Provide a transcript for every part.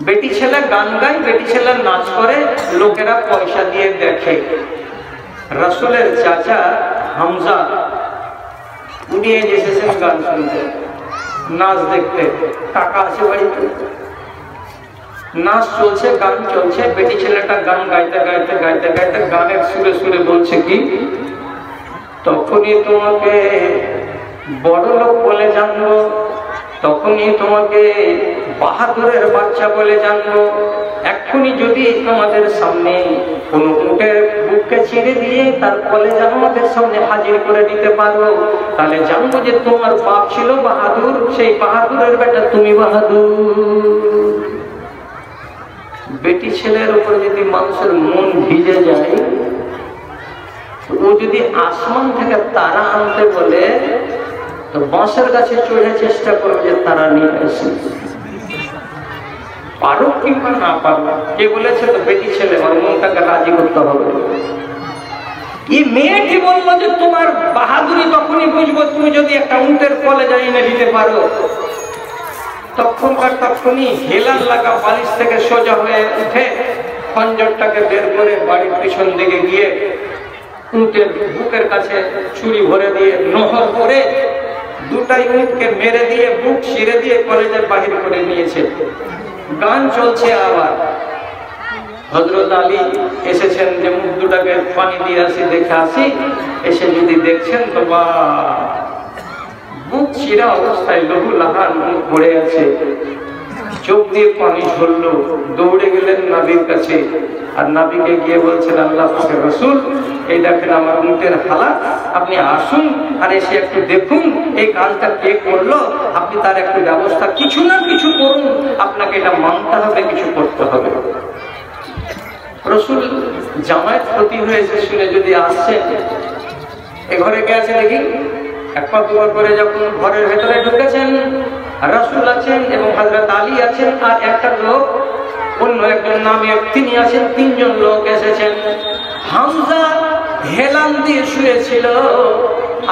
বেটি ছেলে গান গায়, বেটি ছেলে নাচ করে, লোকেরা পয়সা দিয়ে দেখে। রাসূলের চাচা হামজা উনি এসেছেন গান শুনতে, নাচ দেখতে। টাকা আছে বাড়িতে, নাচ চলছে, গান চলছে, বেটি ছেলেটা গান গাইতে গাইতে গাইতে গাইতে গানের সুরে সুরে বলছে কি, তখনই তোমাকে বড় লোক বলে জানবো, তখনই তোমাকে বাহাদুরের বাচ্চা বলে জানবো। এক্ষুনি যদি আমাদের সামনে কোনো উটের বুককে ছিঁড়ে দিয়ে তার কলেজা আমাদের সামনে হাজির করে দিতে পারো, তাহলে জানবো যে তোমার বাপ ছিল বাহাদুর, সেই বাহাদুরের বেটা তুমি বাহাদুর। বেটি ছেলের উপরে যদি মানুষের মন ভিজে যায়, ও যদি আসমান থেকে তারা আনতে বলে তো বাঁশের গাছে চড়ে চেষ্টা করবে যে তারা নিয়ে আসে। পারো কিংবা না পারো, কে বলেছে? তো বেটি ছেলে, ওর মনটাকে রাজি করতে হবে। এই মেয়েটি বললো যে তোমার বাহাদুরি তখনই বুঝবো তুমি যদি একটা উটের কলেজা এনে দিতে পারো। তখনকার তখনই হেলান লাগা বালিশ থেকে সোজা হয়ে উঠে খঞ্জরটাকে বের করে বাড়ির পিছন দিকে গিয়ে উটের বুকের কাছে ছুরি ভরে দিয়ে নহর করে দুটাই উটকে মেরে দিয়ে বুক ছিঁড়ে দিয়ে কলেজের বাহির করে নিয়েছে। গান চলছে। আবার হযরত আলী এসেছেন যে মুখ দুটাকে পানি দিয়ে আসি, দেখে আসি। এসে যদি দেখছেন তো বা বুক ছিঁড়া অবস্থায় লহু লাহান মুখ পড়ে আছে, চোখ দিয়ে পানি ঝরলো। দৌড়ে গেলেন নবীর কাছে, আর নবীকে গিয়ে বলছেন, আল্লাহ পাকের রাসূল, এই দেখেন আমার উটের হালাত, আপনি আসুন আর এসে একটু দেখুন এই কাজটা কে করলো, আপনি তার একটু ব্যবস্থা কিছু না কিছু করুন, আপনাকে এটা মানতে হবে, কিছু করতে হবে। রাসূল জামায়াত ক্ষতি হয়েছে শুনে যদি আসছেন, এ ঘরে কে আছে দেখি। এক পা দুবার করে যখন ঘরের ভেতরে ঢুকেছেন, রাসূল আছেন এবং হযরত আলী আছেন, আর একটা লোক অন্য একজন নামে তিনি আছেন। তিনজন লোক এসেছেন। হামজা হেলান দিয়ে শুয়েছিল,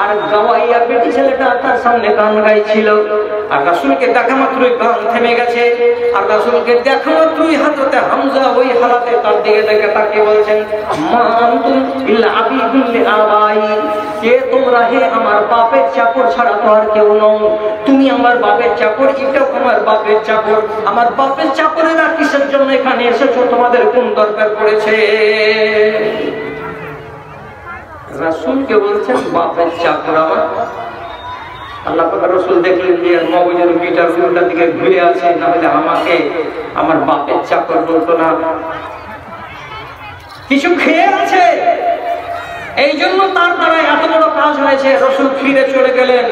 আর গাওয়াইয়া বেটি ছেলেটা তার সামনে গান গাইছিল। আর রাসূলকে দেখা মাত্রই গান থেমে গেছে, আর রাসূলকে দেখা মাত্রই হযরত হামজা ওই হালাতে তার দিকে দেখে তাকিয়ে বলছেন, মা আনতুম ইল্লা আবিদুল লিআবাই, কে তোমরা হে আমার বাপের চাকর ছাড়া তো আর কেউ নও। তুমি আমার বাপের চাকর, এটাও আমার বাপের চাকর। আমার বাপের চাকরেরা কিসের জন্য এখানে এসেছো? তোমাদের কোন দরকার পড়েছে? রাসূলকে বলছেন বাপের চাকর আমার। আল্লাহ পাক রাসূল দেখলেন যে মগজের মিটার উল্টা দিকে ঘুরে আছে, না হলে আমাকে আমার বাপের চাকর বলতো না। কিছু খেয়ে আছে, এই জন্য তার দ্বারা এত বড় কাজ হয়েছে। রাসূল ফিরে চলে গেলেন।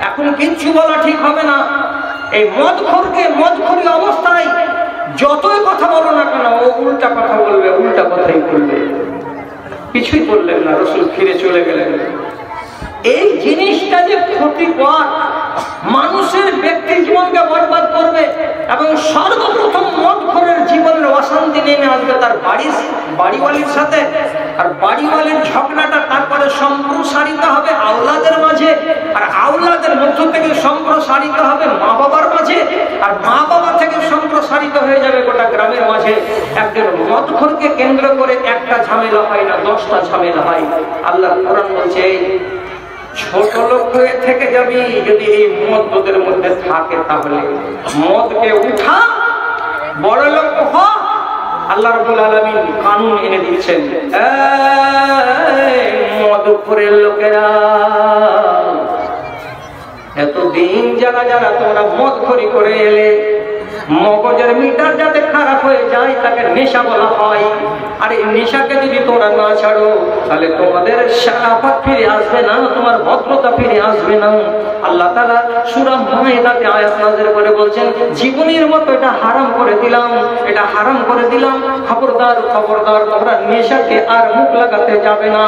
এখন কিচ্ছু বলা ঠিক হবে না। এই মদখোরকে মদখোরি অবস্থায় যতই কথা বলো না কেন, ও উল্টা কথা বলবে, উল্টা কথাই বলবে। কিছুই বললেন না, রাসূল ফিরে চলে গেলেন। এই জিনিসটা যে ক্ষতিকর, মানুষের ব্যক্তি জীবনকে বরবাদ করবে এবং সর্বপ্রথম মদখোরের জীবনের অশান্তি নেমে আসবে তার বাড়িওয়ালির সাথে। আর বাড়িওয়ালির ঝগড়াটা তারপরে সম্প্রসারিত হবে আওলাদের মাঝে, আর আওলাদের মধ্য থেকে সম্প্রসারিত হবে মা বাবার মাঝে, আর মা বাবা থেকে সম্প্রসারিত হয়ে যাবে গোটা গ্রামের মাঝে। একজন মদখোরকে কেন্দ্র করে একটা ঝামেলা হয় না, 10টা ঝামেলা হয়। আল্লাহর কোরআন বলছে, ছোট লোক হয়ে থেকে যাবি যদি এই মদ তোদের মধ্যে থাকে, তাহলে মদকে উঠা, বড় লোক হ। আল্লাহ রাব্বুল আলামিন কানুন এনে দিচ্ছেন, মদখোরের লোকেরা, এতদিন যারা যারা তোমরা মদখোরি করে এলে, মগজের মিটার যাতে খারাপ হয়ে যায় তাকে নেশা বলা হয়। আর এই নেশাকে যদি তোমরা না ছাড়ো, তাহলে তোমাদের শারাফত ফিরে আসবে না, তোমার ভদ্রতা ফিরে আসবে না। আল্লাহ তাআলা সূরা মায়েদাতে আয়াত নাযিল করে বলছেন, জীবনের মতো এটা হারাম করে দিলাম, এটা হারাম করে দিলাম। খবরদার খবরদার, তোমরা নেশাকে আর মুখ লাগাতে যাবে না।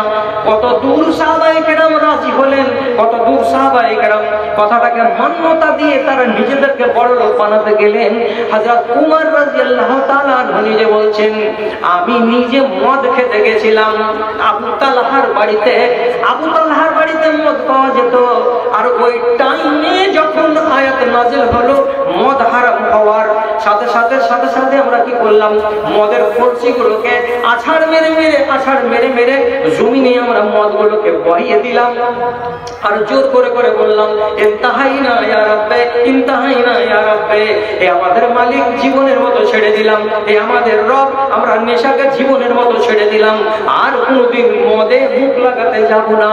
কত দূর সাহাবায়ে কেরাম রাজি হলেন, কত দূর সাহাবায়ে কেরাম কথাটাকে মান্যতা দিয়ে তারা নিজেদেরকে বড় লোক বানাতে গেলেন। হযরত উমর রাদিয়াল্লাহু তাআলা আনহু নিজে বলছেন, আমি নিজে মদ খেতে গেছিলাম আবু তালহার বাড়িতে। আবু তালহার বাড়িতে মদ পাওয়া যেত। আর ওই টাইমে যখন আয়াত নাযিল হলো মদ হারাম হওয়ার, সাথে সাথে আমরা কি করলাম, মদের কলসিগুলোকে আছাড় মেরে মেরে জমিনে আমরা মদগুলোকে বহিয়ে দিলাম। আর জোর করে বললাম, ইনতাহাইনা ইয়া রাব্বে, ইনতাহাইনা ইয়া রাব্বে, এ আমাদের মালিক জীবনের মতো ছেড়ে দিলাম, এ আমাদের রব, আমরা নেশাকে জীবনের মতো ছেড়ে দিলাম, আর কোনোদিন মদে মুখ লাগাতে যাব না।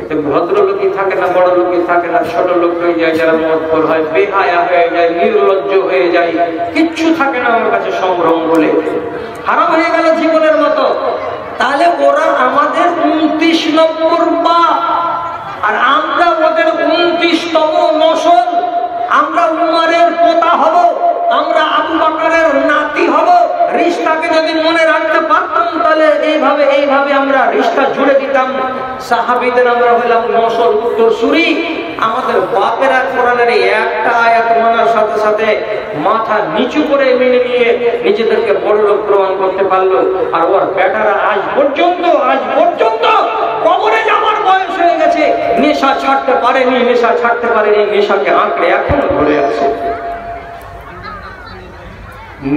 এতে ভদ্রলোকই থাকে না, বড় লোকই থাকে না, ছোট লোক হয়ে যায়, যারা মদখোর হয়, বেহায়া হয়ে যায়, নির্লজ্জ হয়ে যায়, কিচ্ছু থাকে না আমার কাছে সম্ভ্রম বলে, হারাম হয়ে গেল জীবনের মতো। তাহলে ওরা আমাদের 29 নম্বর পাপ, আর আমরা ওদের 29তম নসল। আমরা উমরের পোতা হব, আমরা আবু বকরের নাতি হব। রিশতাকে যদি মনে রাখতে পারতাম তাহলে এইভাবে আমরা রিশতা জুড়ে দিতাম। সাহাবীদের আমরা হলাম নসল উত্তরসূরি। আমাদের বাপেরা কোরআনের একটা আয়াত মানার সাথে সাথে মাথা নিচু করে মেনে নিয়ে নিজেদেরকে বড় লোক প্রমাণ করতে পারলো, আর ওর বেটারা আজ পর্যন্ত কবরে যাওয়ার বয়স হয়ে গেছে, নেশা ছাড়তে পারেনি, নেশাকে আঁকড়ে এখনো ধরে আছে।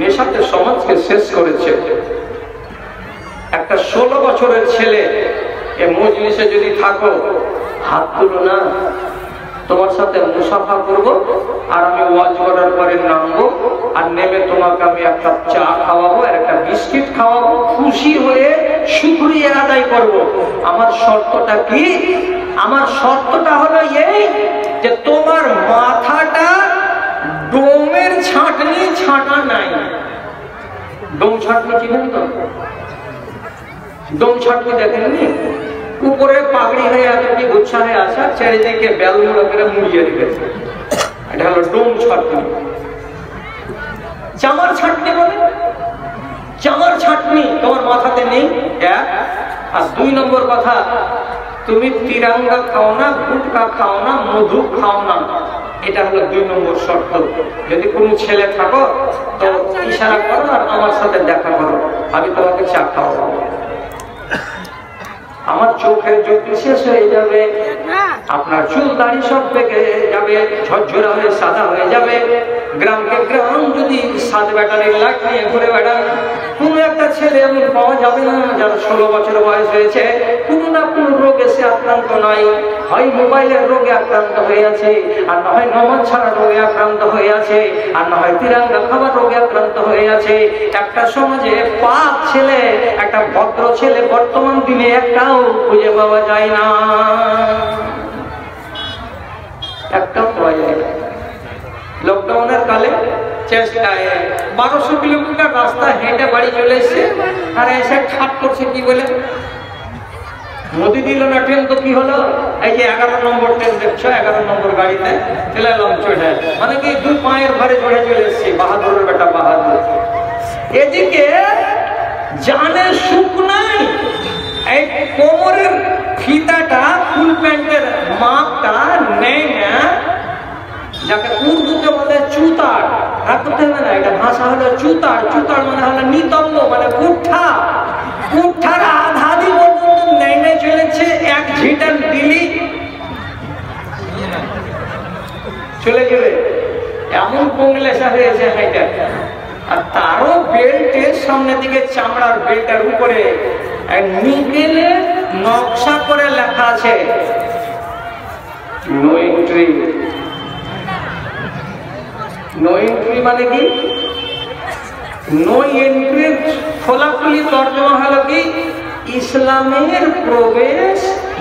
নেশাতে সমাজকে শেষ করেছে। একটা 16 বছরের ছেলে এ মজলিসে যদি থাকো, হাত তুলো না, তোমার সাথে মুসাফা করব, আর আমি ওয়াজ করার পরে নামবো, আর নেমে তোমাকে আমি এক কাপ চা খাওয়াবো আর একটা বিস্কিট খাওয়াবো, খুশি হয়ে শুকরিয়া আদায় করব। আমার শর্তটা কি? আমার শর্তটা হলো এই যে তোমার মাথাটা ডোমের ছাঁটনি ছাঁটা নাই। ডোম ছাঁটনি চিনেন তো? ডোম ছাঁটনি দেখেননি? উপরে পাগড়ি হয়ে এতটি গুচ্ছা হয়ে আসা, চারিদিকে বেলগুলো করে মুড়িয়ে রেখেছে, এটা হলো ডোম ছাঁটনি। চামার ছাঁটনি বলে, চামার ছাঁটনি তোমার মাথাতে নেই, এক। আর 2 নম্বর কথা, তুমি তিরঙ্গা খাও না, গুটকা খাও না, মধু খাও না, এটা হলো 2 নম্বর শর্ত। যদি কোনো ছেলে থাকো তো ইশারা করো আর আমার সাথে দেখা করো, আমি তোমাকে চা খাওয়াবো। আমার চোখের জ্যোতি শেষ হয়ে যাবে, আপনার চুল দাড়ি সব পেকে যাবে, ঝরঝরা হয়ে সাদা হয়ে যাবে। গ্রামকে গ্রাম যদি 7 ব্যাটারির লাইট নিয়ে ঘুরে বেড়ান, কোনো একটা ছেলে এমন পাওয়া যাবে না যার 16 বছর বয়স হয়েছে, কোনো না কোনো রোগে সে আক্রান্ত নাই। হয় মোবাইলের রোগে আক্রান্ত হয়ে আছে, আর না হয় নমাজ ছাড়া রোগে আক্রান্ত হয়ে আছে, আর না হয় তিরঙ্গা খাবার রোগে আক্রান্ত হয়ে আছে। একটা সমাজে পাপ ছেলে, একটা ভদ্র ছেলে বর্তমান দিনে একটাও খুঁজে পাওয়া যায় না, একটাও পাওয়া যায় না। লকডাউনের কালে চেষ্টায় 1200 কিলোমিটার রাস্তা হেঁটে বাড়ি চলে এসছে, আর এসে ঠাট করছে কি বলে, মোদি দিল না ট্রেন তো কি হলো, এই যে 11 নম্বর ট্রেন দেখছো, 11 নম্বর গাড়িতে চলে এলাম চড়ে, মানে কি 2 পায়ের ঘরে চড়ে চলে এসছি, বাহাদুরের বেটা বাহাদুর। এদিকে জানে সুখ নাই, এই কোমরের ফিতাটা ফুল প্যান্টের মাপটা নেই না, যাকে উর্দুতে বলে চুতার, রাখতে হবে না, এটা ভাষা হলো চুতার। চুতার মানে হলো নিতম্ব, মানে কুঠা, কুঠার আধাদি পর্যন্ত নেই চলেছে, এক ঝিটার দিলি চলে যাবে, এমন পংলেসা হয়েছে হাইটা। আর তারও বেল্টের সামনের দিকে চামড়ার বেল্টের উপরে নিকেলে নকশা করে লেখা আছে নো এন্ট্রি। নো এন্ট্রি মানে কি? নো এন্ট্রির খোলাখুলি তর্জমা হলো কি, ইসলামের প্রবেশ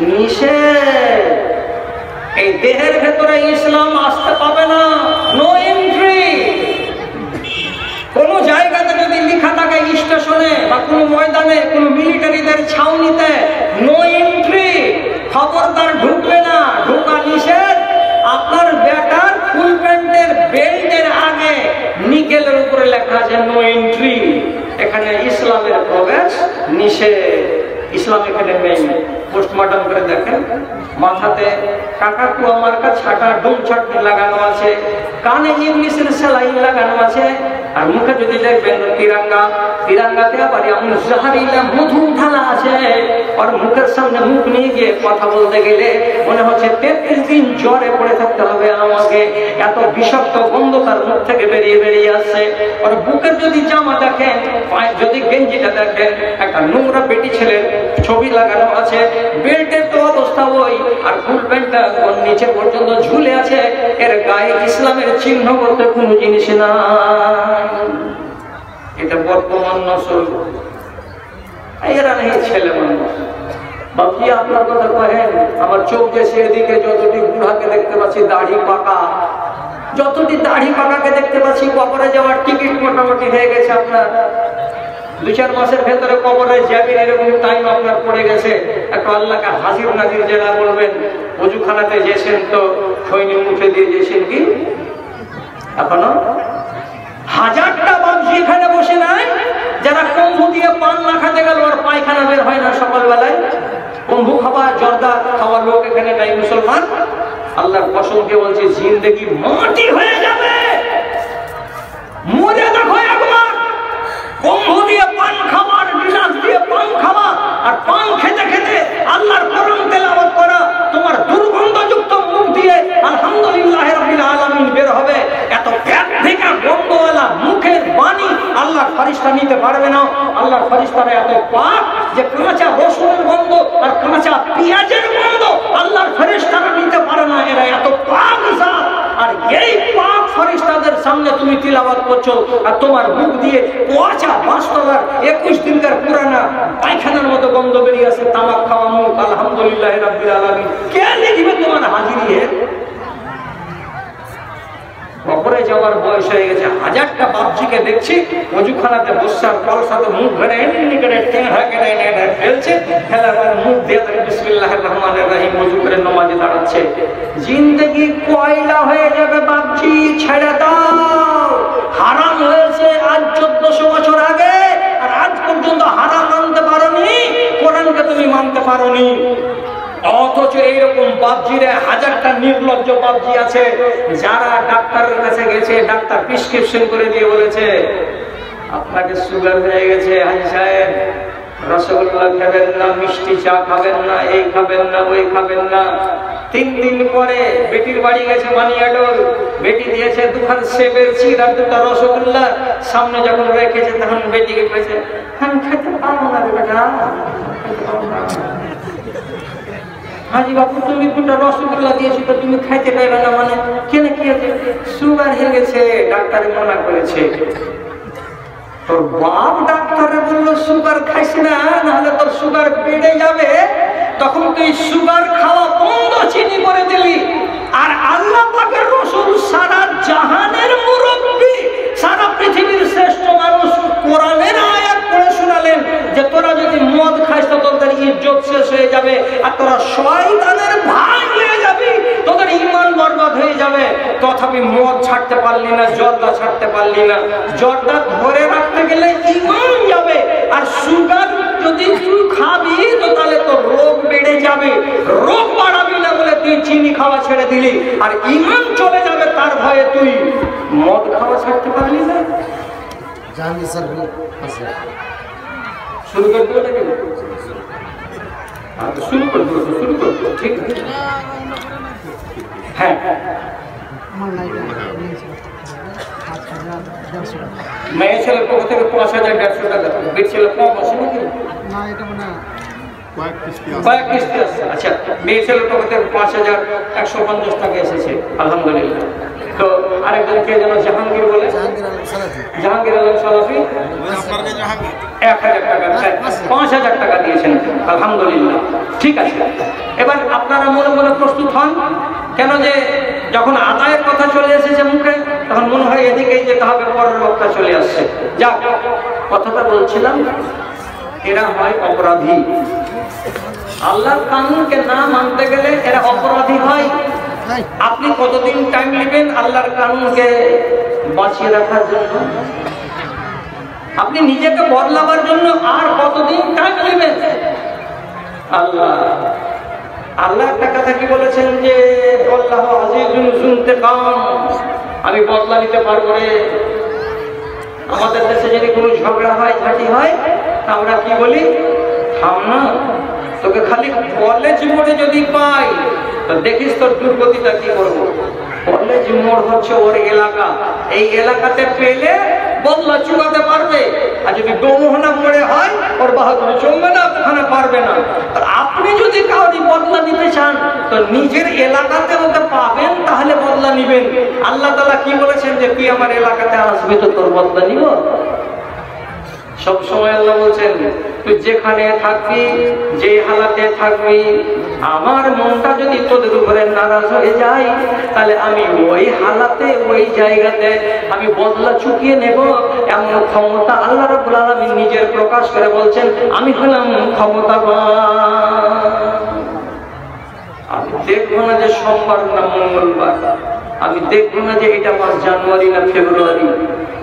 নিষেধ, এই দেহের ভেতরে ইসলাম আসতে পাবে না, নো এন্ট্রি। কোন জায়গাতে যদি লেখা থাকে স্টেশনে বা কোন ময়দানে, কোন মিলিটারিদের ছাউনিতে নো এন্ট্রি, খবরদার ঢুকবে না, ঢোকা নিষেধ। আপনার বেটার ফুল প্যান্টের বেল্টের আগে নিকেলের উপরে লেখা আছে নো এন্ট্রি, এখানে ইসলামের প্রবেশ নিষেধ, ইসলাম এখানে নেই। পোস্টমর্টম করে দেখেন, মাথাতে কাকাতুয়া মার্কা ছাটা ডোম ছাটনি লাগানো আছে, কানে ইংলিশের সেলাইন লাগানো আছে, আর মুখে যদি দেখবেন তিরাঙ্গাতে আবার এমন জাহারিলা মধু ঢালা আছে, আর মুখের সামনে মুখ নিয়ে গিয়ে কথা বলতে গেলে মনে হচ্ছে 33 দিন জ্বরে পড়ে থাকতে হবে আমাকে, এত বিষাক্ত গন্ধ তার মুখ থেকে বেরিয়ে আসছে। আর বুকের যদি জামা দেখেন, পায়ে যদি গেঞ্জিটা দেখেন, একটা নোংরা বেটি ছেলের ছবি লাগানো আছে, বেল্টের তো অবস্থা ওই, আর ফুল প্যান্টটা নিচে পর্যন্ত ঝুলে আছে, এর গায়ে ইসলামের চিহ্ন বলতে কোনো জিনিস না। এটা বর্তমান নসল, এরা নেই ছেলে মানুষ। বাকি আপনার কথা কহেন, আমার চোখ দেশে এদিকে যতটি বুড়াকে দেখতে পাচ্ছি দাড়ি পাকা, যতটি দাড়ি পাকাকে দেখতে পাচ্ছি, কবরে যাওয়ার টিকিট মোটামুটি হয়ে গেছে আপনার। 2-4 মাসের ভেতরে কবরে যাবেন, এরকম টাইম আপনার পড়ে গেছে। একটু আল্লাহকে হাজির নাজির জেলা বলবেন, ওযুখানাতে গেছেন তো সৈনিক মুখে দিয়ে গেছেন কি এখনো? হাজারটা বাবজি এখানে বসে নাই যারা কম্বু দিয়ে পান না খেতে গেল আর পায়খানা বের হয় না সকালবেলায়। কম্বু খাওয়া জর্দা খাওয়ার লোক এখানে নাই মুসলমান। আল্লাহর কসমকে বলছে জিন্দেগি মাটি হয়ে যাবে, মরে দেখো একবার। কম্বু দিয়ে পান খাওয়া, গিলাস দিয়ে পান খাওয়া, আর পান খেতে খেতে আল্লাহর কোরআন তেলাওয়াত করা, তোমার দুর্গন্ধযুক্ত মুখ দিয়ে আলহামদুলিল্লাহ রাব্বিল আলামিন বের হবে। এত ভেকা গন্ধওয়ালা মুখের বাণী আল্লাহর ফেরেশতা নিতে পারবে না। আল্লাহর ফেরেশতারা এত পাক যে কাঁচা রসুনের গন্ধ আর কাঁচা পেঁয়াজের গন্ধ আল্লাহর ফেরেশতারা নিতে পারে না। এরা এত পাক জাত, আর এই পাক ফেরেশতাদের সামনে তুমি তিলাওয়াত করছো, আর তোমার মুখ দিয়ে পচা 5 তলার 21 দিনকার পুরানা পায়খানার মতো গন্ধ বেরিয়ে আসে, তামাক খাওয়া মুখ। আলহামদুলিল্লাহ রাব্বিল আলামিন কে লিখবে তোমার হাজিরি? কবরে যাওয়ার বয়স হয়ে গেছে। হাজারটা বাপজিকে দেখছি ওযুখানাতে বসার কলসাতে মুখ ধরে এমনি করে ফেলছে, ফেলার পর মুখ দিয়ে বিসমিল্লাহির রহমানির রহিম ওযু করে নামাজে দাঁড়াচ্ছে। জিন্দেগি কয়লা হয়ে যাবে বাপজি, ছেড়ে দাও। হারাম হয়েছে আজ 1400 বছর আগে, আর আজ পর্যন্ত হারাম মানতে পারোনি, কোরআনকে তুমি মানতে পারোনি। অথচ এইরকম বাপজিরে হাজারটা নির্লজ্জ বাপজি আছে যারা ডাক্তারের কাছে গেছে, ডাক্তার প্রেসক্রিপশন করে দিয়ে বলেছে আপনাকে সুগার হয়ে গেছে হাজি সাহেব, রসগোল্লা খাবেন না, মিষ্টি চা খাবেন না, এই খাবেন না, ওই খাবেন না। 3 দিন পরে বেটির বাড়ি গেছে বানিয়াডোর, বেটি দিয়েছে 2খান সেবের চিড় আর 2টা রসগোল্লা। সামনে যখন রেখেছে তখন বেটিকে কইছে আমি খেতে পারবো না রে বেটা। হাজি বাবু তুমি 2টা রসগোল্লা দিয়েছি তো তুমি খাইতে পারবে না, মানে কেন কি আছে? সুগার হয়ে গেছে, ডাক্তারে মানা করেছে। তোর বাপ ডাক্তারে বললো সুগার খাইস না, নাহলে তোর সুগার বেড়ে যাবে। তখন তুই সুগার খাওয়া বন্ধ, চিনি করে দিলি। আর আল্লাহ পাকের রাসূল সারা জাহানের মুরব্বী, সারা পৃথিবীর শ্রেষ্ঠ মানুষ কোরআনের আয়াত পড়ে শোনালেন যে তোরা যদি মদ খাইস তো তোদের ইজ্জত শেষ হয়ে যাবে, আর তোরা শয়তানের ভাই হয়ে যাবি, তোদের ঈমান বরবাদ হয়ে যাবে। তথাপি মদ ছাড়তে পারলি না, জর্দা ছাড়তে পারলি না। জর্দা ধরে রাখতে গেলে ঈমান যাবে, আর সুগার যদি তুই খাবি তো তাহলে তোর রোগ বেড়ে যাবে। রোগ বাড়াবি না বলে তুই চিনি খাওয়া ছেড়ে দিলি, আর ঈমান চলে যাবে তার ভয়ে তুই মদ খাওয়া ছাড়তে পারলি না। শুরু করে দেবো নাকি? শুরু করে দেবো, শুরু করে দেবো, ঠিক আছে। হ্যাঁ, মেয়ে ছেলের পক্ষ থেকে ৫,১৫০ টাকা, বেট ছেলে কম আছে নাকি? কয়েক কিস্তি আছে। আচ্ছা, মেয়ে ছেলের পক্ষ থেকে ৫,১৫০ টাকা এসেছে, আলহামদুলিল্লাহ। তো আরেকজন কে যেন জাহাঙ্গীর বলে, জাহাঙ্গীর আলম সালাফি ১,০০০ টাকা, ৫,০০০ টাকা দিয়েছেন, আলহামদুলিল্লাহ। ঠিক আছে, এবার আপনারা মনে মনে প্রস্তুত হন, কেন যে যখন আদায়ের কথা চলে এসেছে মুখে তখন মনে হয় এদিকেই যেতে হবে, পরের বক্তা চলে আসছে। যাক, কথাটা বলছিলাম, এরা হয় অপরাধী। আল্লাহর কানুনকে না মানতে গেলে এরা অপরাধী হয়। আপনি কতদিন টাইম নেবেন আল্লাহর কানুনকে বাঁচিয়ে রাখার জন্য? আপনি নিজেকে বদলাবার জন্য আর কতদিন টাইম নেবেন? আল্লাহ একটা কথা কি বলেছেন যে আল্লাহ আজিজুন যুনতিকাম, আমি বদলা নিতে পারবো রে। আমাদের দেশে যদি কোনো ঝগড়া হয়, ঝাঁটি হয়, আমরা কি বলি? থাম না, তোকে খালি কলেজ মোড়ে যদি পাই তো দেখিস তোর দুর্গতিটা কি করবো। কলেজ মোড় হচ্ছে ওর এলাকা, এই এলাকাতে পেলে বদলা চুকাতে পারবে। আর যদি দোমোহনা মোড়ে হয়, ওর বাহাদুরি চলবে না, ওখানে পারবে না। আর আপনি যদি কাউরি বদলা নিতে চান তো নিজের এলাকাতে ওকে পাবেন, তাহলে বদলা নিবেন। আল্লাহ তাআলা কি বলেছেন যে তুই আমার এলাকাতে আসবি তো তোর বদলা নিব। সবসময় আল্লাহ বলছেন তুই যেখানে থাকবি, যে হালাতে থাকবি, আমার মনটা যদি তোদের উপরে নারাজ হয়ে যায় তাহলে আমি ওই হালাতে, ওই জায়গাতে আমি বদলা চুকিয়ে নেব। এমন ক্ষমতা আল্লাহ রাব্বুল আলামিন নিজের প্রকাশ করে বলছেন, আমি হলাম ক্ষমতাবান। আমি দেখবো না যে সোমবার না মঙ্গলবার, আমি দেখবো না যে এটা মাস জানুয়ারি না ফেব্রুয়ারি,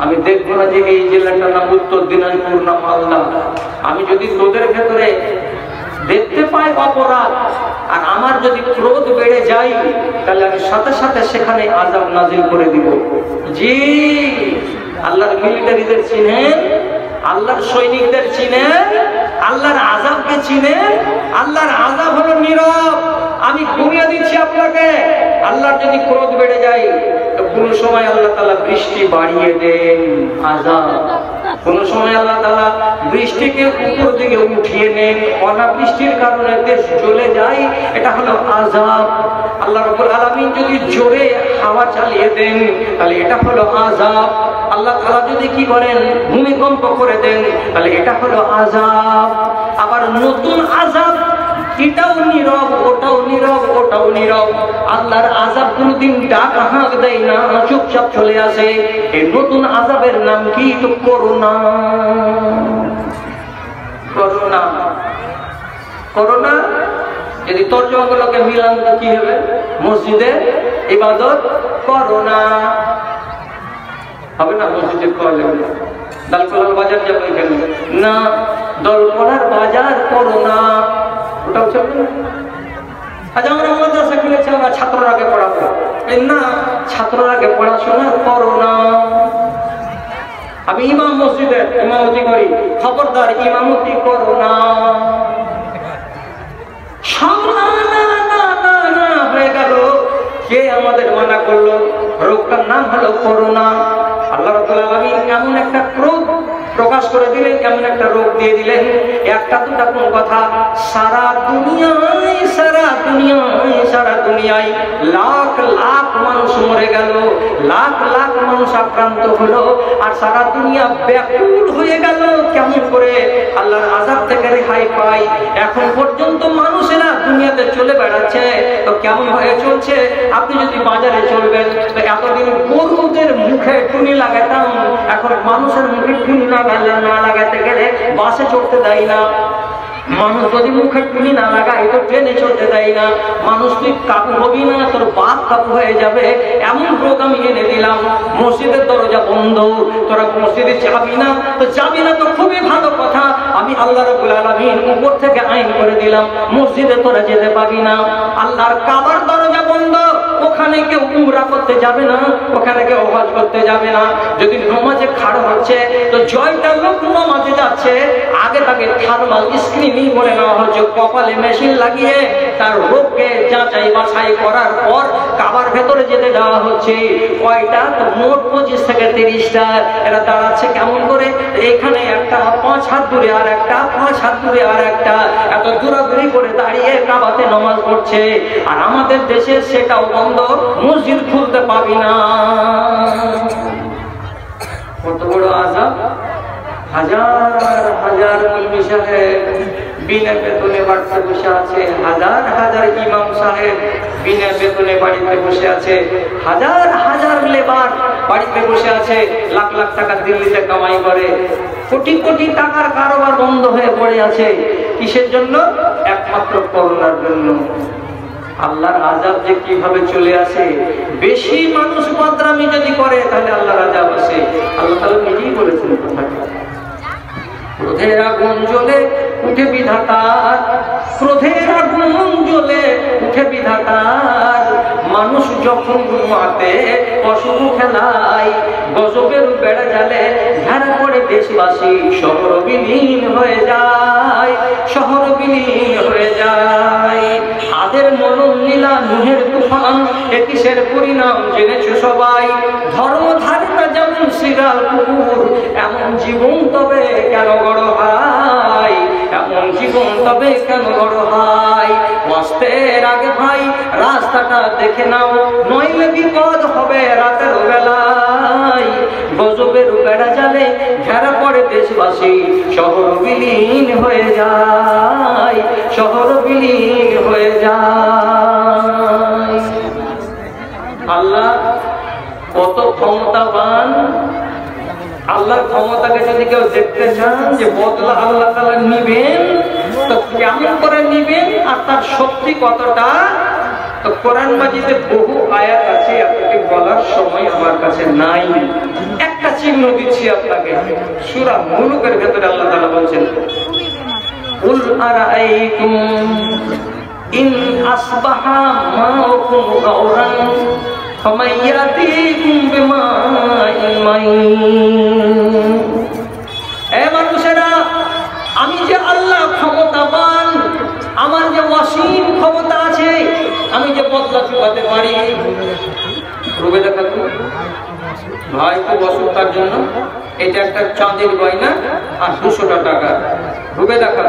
আমি দেখবো না যে এই জেলাটা না উত্তর দিনাজপুর না মালদা। আমি যদি তোদের ভেতরে দেখতে পাই অপরাধ আর আমার যদি ক্রোধ বেড়ে যায় তাহলে আমি সাথে সাথে সেখানে আযাব নাজিল করে দিব। জি, আল্লাহর মিলিটারিদের চিনেন, আল্লাহর সৈনিকদের চিনেন, আল্লাহর আযাবকে চিনেন। আল্লাহর আযাব হলো নীরব। আমি ঘুরিয়ে দিচ্ছি আপনাকে। আল্লাহর যদি ক্রোধ বেড়ে যায় তো কোন সময় আল্লাহ তাআলা বৃষ্টি বাড়িয়ে দেন, আযাব। কোন সময় আল্লাহ তাআলা বৃষ্টিকে উপর দিকে উঠিয়ে নেন, অনাবৃষ্টির কারণে দেশ জ্বলে যায়, এটা হলো আযাব। আল্লাহ রাব্বুল আলামিন যদি জোরে হাওয়া চালিয়ে দেন তাহলে এটা হলো আযাব। আল্লাহ তাআলা যদি কি করেন, ভূমিকম্প করে দেন তাহলে এটা হলো আযাব। আবার নতুন আযাব, এটাও নীরব, ওটাও নীরব, ওটাও নীরব। আল্লাহর আযাব কোনদিন ডাক হাঁক দেয় না, চুপচাপ চলে আসে। এই নতুন আযাবের নাম কি? তো করোনা। করোনা, করোনা যদি তর্জমাগুলোকে মিলান তো কি হবে? মসজিদে ইবাদত করোনা হবে না, মসজিদে কলে দলকলার বাজার যাবে এখানে না, দলকলার বাজার করোনা, ওটাও চলবে না। আজ আমরা মাদ্রাসা খুলেছি, আমরা ছাত্রর আগে পড়াবো না, ছাত্রর আগে পড়াশোনা করোনা। আমি ইমাম মসজিদে ইমামতি করি, খবরদার ইমামতি করোনা। হয়ে গেল, কে আমাদের মানা করলো? রোগটার নাম হলো করোনা। আল্লাহ রাব্বুল আলামিন এমন একটা ক্রোধ প্রকাশ করে দিলেন, এমন একটা রোগ দিয়ে দিলেন, একটা দুটা কোন কথা, সারা দুনিয়ায়, সারা দুনিয়ায়, সারা দুনিয়ায় লাখ লাখ মানুষ মরে গেল, লাখ লাখ মানুষ আক্রান্ত হলো, আর সারা দুনিয়া ব্যাকুল হয়ে গেল কেমন করে আল্লাহর আযাব থেকে রেহাই পায়। এখন পর্যন্ত মানুষেরা দুনিয়াতে চলে বেড়াচ্ছে, তো কেমন হয়ে চলছে? আপনি যদি বাজারে চলবেন তো এতদিন গরুদের মুখে টুনি লাগাতাম, এখন মানুষের মুখে টুনি না লাগাতে গেলে বাসে চড়তে দেয় না। মানুষ যদি মুখে টুনি না লাগায় তো ট্রেনে চলতে দেয় না। মানুষ তুই কাবু হবি না, তোর বাপ কাবু হয়ে যাবে, এমন রোগ আমি এনে দিলাম। মসজিদের দরজা বন্ধ, তোরা মসজিদে যাবি না তো যাবি না, তো খুবই ভালো কথা। আমি আল্লাহ রাব্বুল আলামিন উপর থেকে আইন করে দিলাম, মসজিদে তোরা যেতে পাবি না। আল্লাহর কাবার দরজা বন্ধ, ওখানে কেউ উমরা করতে যাবে না, ওখানে কেউ হজ করতে যাবে না। যদি নমাজে খাড়া হচ্ছে তো জয়টা লোক নমাজে যাচ্ছে, আগে তাকে থার্মাল স্ক্রিনিং করে নেওয়া হচ্ছে, কপালে মেশিন লাগিয়ে তার রোগকে যাচাই বাছাই করার পর কাবার ভেতরে যেতে দেওয়া হচ্ছে। কয়টা? তো মোট 25 থেকে 30টা। এরা দাঁড়াচ্ছে কেমন করে? এখানে একটা 5 হাত দূরে, আর একটা 5 হাত দূরে, আর একটা, এত দূরাদূরি করে দাঁড়িয়ে কাবাতে নামাজ পড়ছে। আর আমাদের দেশে সেটাও বন্ধ, মসজিদ খুলতে পাবি না। কত বড় আযাব! হাজার হাজার মৌলভী সাহেব বিনা বেতনে বাড়িতে বসে আছে, হাজার হাজার ইমাম সাহেব বিনা বেতনে বাড়িতে বসে আছে, হাজার হাজার লেবার বাড়িতে বসে আছে, লাখ লাখ টাকা দিল্লিতে কামাই করে, কোটি কোটি টাকার কারবার বন্ধ হয়ে পড়ে আছে। কিসের জন্য? একমাত্র করোনার জন্য। আল্লাহর আযাব যে কিভাবে চলে আসে, বেশি মানুষ বদনামি যদি করে তাহলে আল্লাহর আযাব আসে। আল্লাহ তাআলা নিজেই বলেছেন কথাটা, ক্রোধের আগুন জ্বলে উঠে বিধাতার, ক্রোধের আগুন জ্বলে উঠে বিধাতার, মানুষ যখন ঘুমাতে অশুভ খেলায়, গজবের বেড়া জালে ঘেরা দেশবাসী শহর বিলীন হয়ে যায়, শহর বিলীন হয়ে যায়। আদের মনন নীলা নুহের তুফান, এ কিসের পরিণাম জেনেছো সবাই। ধর্ম ধারণা যেমন শিরাল কুকুর, এমন জীবন তবে কেন গড় হয়, এমন জীবন তবে কেন গড় হয়। অস্তের আগে ভাই রাস্তাটা দেখে নাও, নইলে বিপদ হবে রাতের বেলায়। গজবের বেড়া জালে ঘেরা পড়ে দেশবাসী, শহর বিলীন হয়ে যায়, শহর বিলীন হয়ে যায়। আল্লাহ কত ক্ষমতাবান। আল্লাহর ক্ষমতাকে যদি কেউ দেখতে চান যে বদলা আল্লাহ তাআলা নিবেন, তো কেমন করে নিবেন আর তার শক্তি কতটা, তো কোরআন মাজিদে বহু আয়াত আছে, আপনাকে বলার সময় আমার কাছে নাই। একটা চিহ্ন দিচ্ছি আপনাকে, সূরা মুলুকের ভেতরে আল্লাহ তাআলা বলছেন, কুল আরাআইতুম ইন আসবাহা মাউকুম গাওরান ফামান ইয়াতিকুম বিমাইন মাইন। এ মানুষেরা, আমি যে আল্লাহ ক্ষমতাবান, আমার যে অসীম ক্ষমতা আছে, আমি যে বদলা চুকাতে পারি। রূপে দেখা ভাই খুব অসুখ, তার জন্য এটা একটা চাঁদের গয়না আর 200 টাকা। রূপে দেখা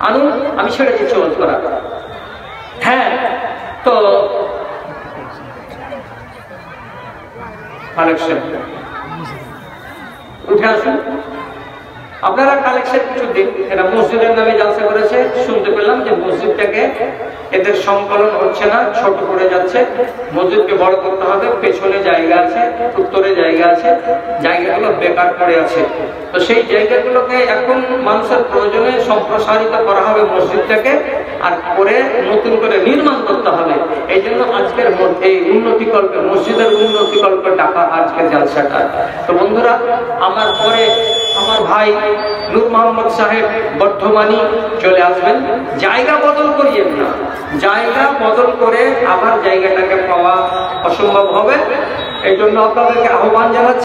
আনু, আমি ছেড়ে দিচ্ছি ওয়াজ করা। হ্যাঁ, তো কালেকশন উঠে আসুন আপনারা। কালেকশন কিছু দিন, এটা মসজিদের নামে জালসা করেছে, শুনতে পেলাম যে মসজিদটাকে এদের সংকলন হচ্ছে না, ছোট করে যাচ্ছে। মসজিদকে বড় করতে হবে, পেছনে জায়গা আছে, উত্তরে জায়গা আছে, জায়গাগুলো বেকার পড়ে আছে। তো সেই জায়গাগুলোকে এখন মানুষের প্রয়োজনে সম্প্রসারিত করা হবে মসজিদটাকে, আর করে নতুন করে নির্মাণ করতে হবে। এই জন্য আজকের এই উন্নতিকল্পে, মসজিদের উন্নতিকল্পে ডাকা আজকের জালসাটা। তো বন্ধুরা, আমার পরে আমার ভাই নূর মোহাম্মদ সাহেব বর্ধমানী চলে আসবেন। জায়গা বদল করিয়েন না, জায়গা বদল করে আবার জায়গাটাকে পাওয়া অসম্ভব হবে। এই জন্য আপনাদেরকে আহ্বান জানাচ্ছি।